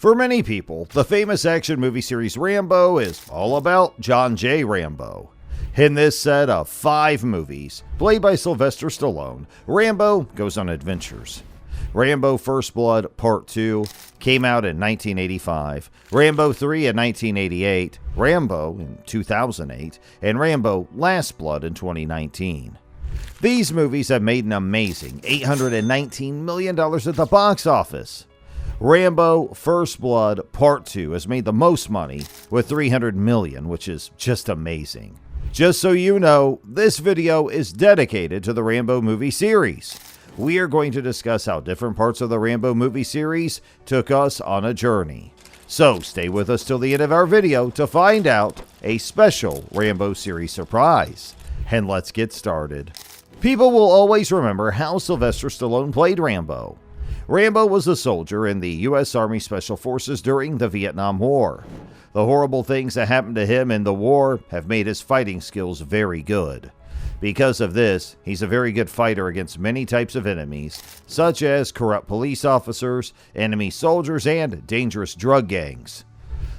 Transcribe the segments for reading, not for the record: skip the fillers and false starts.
For many people, the famous action movie series Rambo is all about John J. Rambo. In this set of 5 movies, played by Sylvester Stallone, Rambo goes on adventures. Rambo First Blood Part 2 came out in 1985, Rambo 3 in 1988, Rambo in 2008, and Rambo Last Blood in 2019. These movies have made an amazing $819 million at the box office. Rambo First Blood Part 2 has made the most money with $300 million, which is just amazing. Just so you know, this video is dedicated to the Rambo movie series. We are going to discuss how different parts of the Rambo movie series took us on a journey. So stay with us till the end of our video to find out a special Rambo series surprise. And let's get started. People will always remember how Sylvester Stallone played Rambo. Rambo was a soldier in the U.S. Army Special Forces during the Vietnam War. The horrible things that happened to him in the war have made his fighting skills very good. Because of this, he's a very good fighter against many types of enemies, such as corrupt police officers, enemy soldiers, and dangerous drug gangs.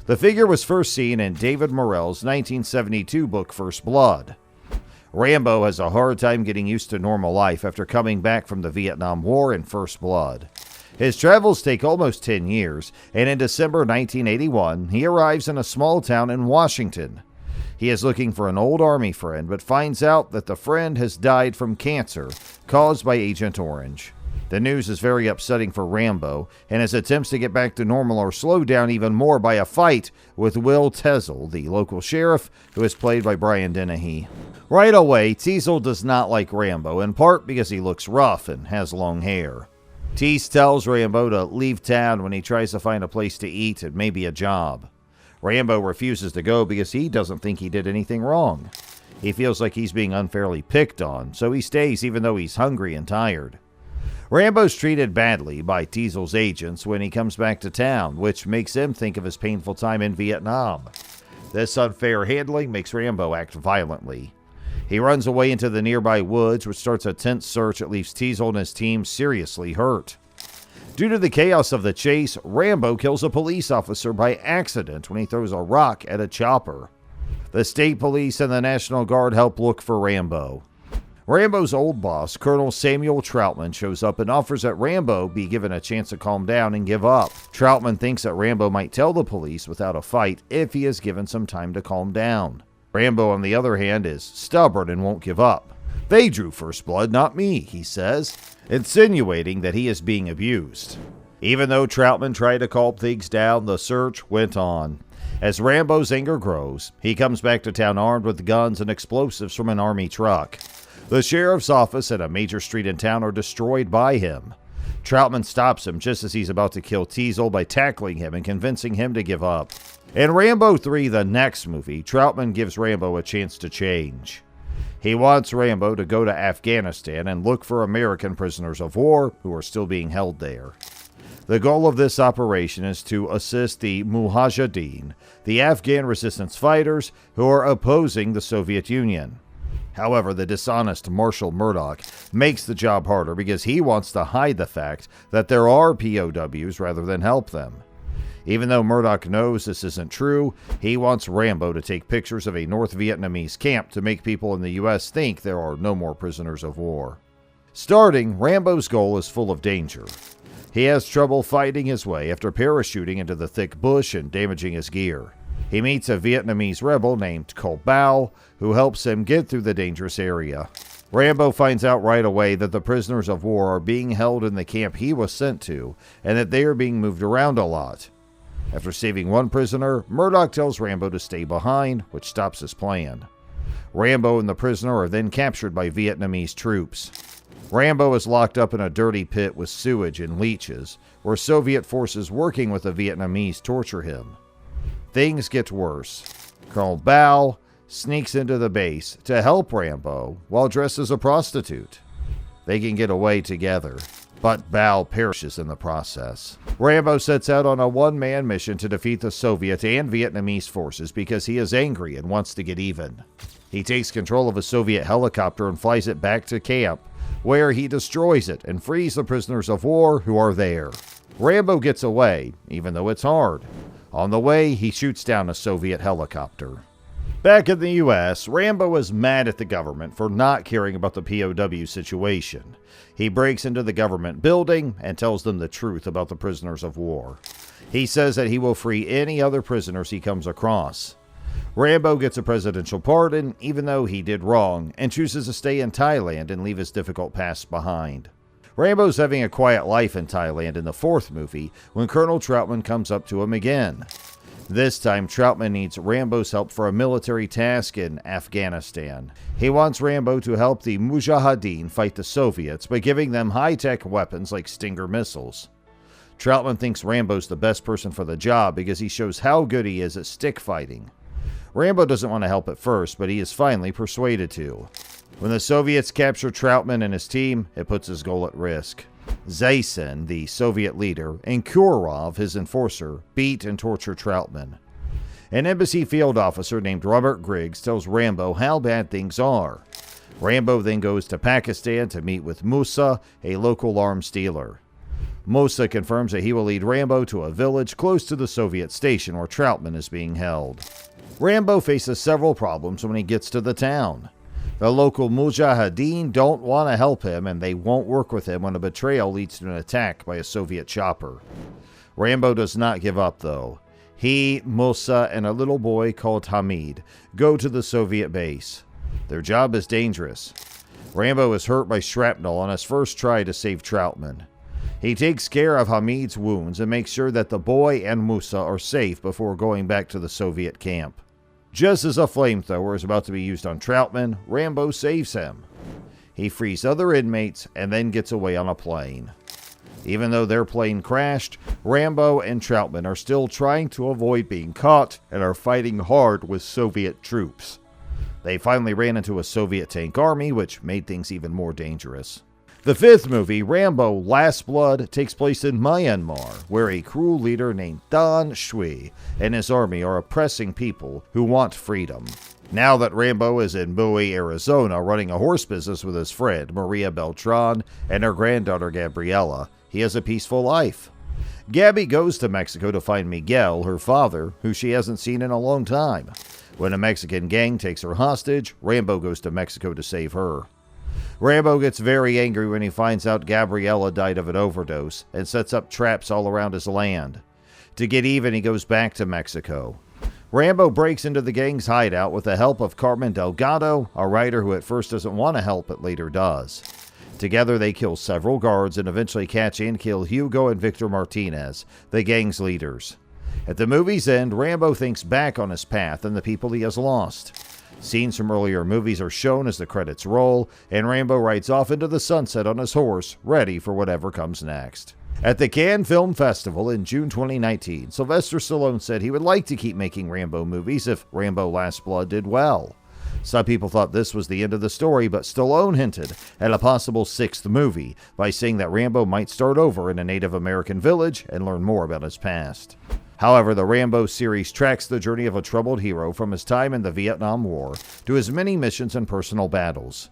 The figure was first seen in David Morrell's 1972 book First Blood. Rambo has a hard time getting used to normal life after coming back from the Vietnam War in First Blood. His travels take almost 10 years, and in December 1981, he arrives in a small town in Washington. He is looking for an old Army friend, but finds out that the friend has died from cancer caused by Agent Orange. The news is very upsetting for Rambo, and his attempts to get back to normal are slowed down even more by a fight with Will Teasel, the local sheriff, who is played by Brian Dennehy. Right away, Teasel does not like Rambo, in part because he looks rough and has long hair. Tease tells Rambo to leave town when he tries to find a place to eat and maybe a job. Rambo refuses to go because he doesn't think he did anything wrong. He feels like he's being unfairly picked on, so he stays even though he's hungry and tired. Rambo's treated badly by Teasel's agents when he comes back to town, which makes him think of his painful time in Vietnam. This unfair handling makes Rambo act violently. He runs away into the nearby woods, which starts a tense search that leaves Teasel and his team seriously hurt. Due to the chaos of the chase, Rambo kills a police officer by accident when he throws a rock at a chopper. The state police and the National Guard help look for Rambo. Rambo's old boss, Colonel Samuel Troutman, shows up and offers that Rambo be given a chance to calm down and give up. Troutman thinks that Rambo might tell the police without a fight if he is given some time to calm down. Rambo, on the other hand, is stubborn and won't give up. "They drew first blood, not me," he says, insinuating that he is being abused. Even though Troutman tried to calm things down, the search went on. As Rambo's anger grows, he comes back to town armed with guns and explosives from an army truck. The sheriff's office and a major street in town are destroyed by him. Troutman stops him just as he's about to kill Teasel by tackling him and convincing him to give up. In Rambo 3, the next movie, Troutman gives Rambo a chance to change. He wants Rambo to go to Afghanistan and look for American prisoners of war who are still being held there. The goal of this operation is to assist the Mujahideen, the Afghan resistance fighters who are opposing the Soviet Union. However, the dishonest Marshal Murdoch makes the job harder because he wants to hide the fact that there are POWs rather than help them. Even though Murdoch knows this isn't true, he wants Rambo to take pictures of a North Vietnamese camp to make people in the U.S. think there are no more prisoners of war. Starting, Rambo's goal is full of danger. He has trouble fighting his way after parachuting into the thick bush and damaging his gear. He meets a Vietnamese rebel named Co Bao, who helps him get through the dangerous area. Rambo finds out right away that the prisoners of war are being held in the camp he was sent to, and that they are being moved around a lot. After saving one prisoner, Murdoch tells Rambo to stay behind, which stops his plan. Rambo and the prisoner are then captured by Vietnamese troops. Rambo is locked up in a dirty pit with sewage and leeches, where Soviet forces working with the Vietnamese torture him. Things get worse. Colonel Bao sneaks into the base to help Rambo while dressed as a prostitute. They can get away together, but Bao perishes in the process. Rambo sets out on a one-man mission to defeat the Soviet and Vietnamese forces because he is angry and wants to get even. He takes control of a Soviet helicopter and flies it back to camp, where he destroys it and frees the prisoners of war who are there. Rambo gets away, even though it's hard. On the way, he shoots down a Soviet helicopter. Back in the US, Rambo is mad at the government for not caring about the POW situation. He breaks into the government building and tells them the truth about the prisoners of war. He says that he will free any other prisoners he comes across. Rambo gets a presidential pardon, even though he did wrong, and chooses to stay in Thailand and leave his difficult past behind. Rambo's having a quiet life in Thailand in the fourth movie when Colonel Troutman comes up to him again. This time, Troutman needs Rambo's help for a military task in Afghanistan. He wants Rambo to help the Mujahideen fight the Soviets by giving them high-tech weapons like Stinger missiles. Troutman thinks Rambo's the best person for the job because he shows how good he is at stick fighting. Rambo doesn't want to help at first, but he is finally persuaded to. When the Soviets capture Troutman and his team, it puts his goal at risk. Zaysen, the Soviet leader, and Kurov, his enforcer, beat and torture Troutman. An embassy field officer named Robert Griggs tells Rambo how bad things are. Rambo then goes to Pakistan to meet with Musa, a local arms dealer. Musa confirms that he will lead Rambo to a village close to the Soviet station where Troutman is being held. Rambo faces several problems when he gets to the town. The local Mujahideen don't want to help him, and they won't work with him when a betrayal leads to an attack by a Soviet chopper. Rambo does not give up, though. He, Musa, and a little boy called Hamid go to the Soviet base. Their job is dangerous. Rambo is hurt by shrapnel on his first try to save Troutman. He takes care of Hamid's wounds and makes sure that the boy and Musa are safe before going back to the Soviet camp. Just as a flamethrower is about to be used on Troutman, Rambo saves him. He frees other inmates and then gets away on a plane. Even though their plane crashed, Rambo and Troutman are still trying to avoid being caught and are fighting hard with Soviet troops. They finally ran into a Soviet tank army, which made things even more dangerous. The fifth movie, Rambo Last Blood, takes place in Myanmar, where a cruel leader named Than Shwe and his army are oppressing people who want freedom. Now that Rambo is in Bowie, Arizona, running a horse business with his friend Maria Beltran and her granddaughter Gabriela, he has a peaceful life. Gabby goes to Mexico to find Miguel, her father, who she hasn't seen in a long time. When a Mexican gang takes her hostage, Rambo goes to Mexico to save her. Rambo gets very angry when he finds out Gabriella died of an overdose and sets up traps all around his land. To get even, he goes back to Mexico. Rambo breaks into the gang's hideout with the help of Carmen Delgado, a writer who at first doesn't want to help but later does. Together they kill several guards and eventually catch and kill Hugo and Victor Martinez, the gang's leaders. At the movie's end, Rambo thinks back on his path and the people he has lost. Scenes from earlier movies are shown as the credits roll, and Rambo rides off into the sunset on his horse, ready for whatever comes next. At the Cannes Film Festival in June 2019, Sylvester Stallone said he would like to keep making Rambo movies if Rambo Last Blood did well. Some people thought this was the end of the story, but Stallone hinted at a possible sixth movie by saying that Rambo might start over in a Native American village and learn more about his past. However, the Rambo series tracks the journey of a troubled hero from his time in the Vietnam War to his many missions and personal battles.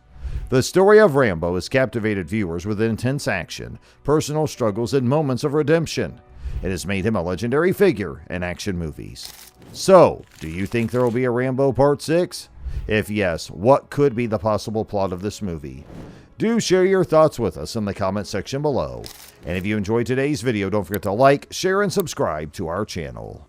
The story of Rambo has captivated viewers with intense action, personal struggles, and moments of redemption. It has made him a legendary figure in action movies. So, do you think there will be a Rambo Part 6? If yes, what could be the possible plot of this movie? Do share your thoughts with us in the comment section below. And if you enjoyed today's video, don't forget to like, share, and subscribe to our channel.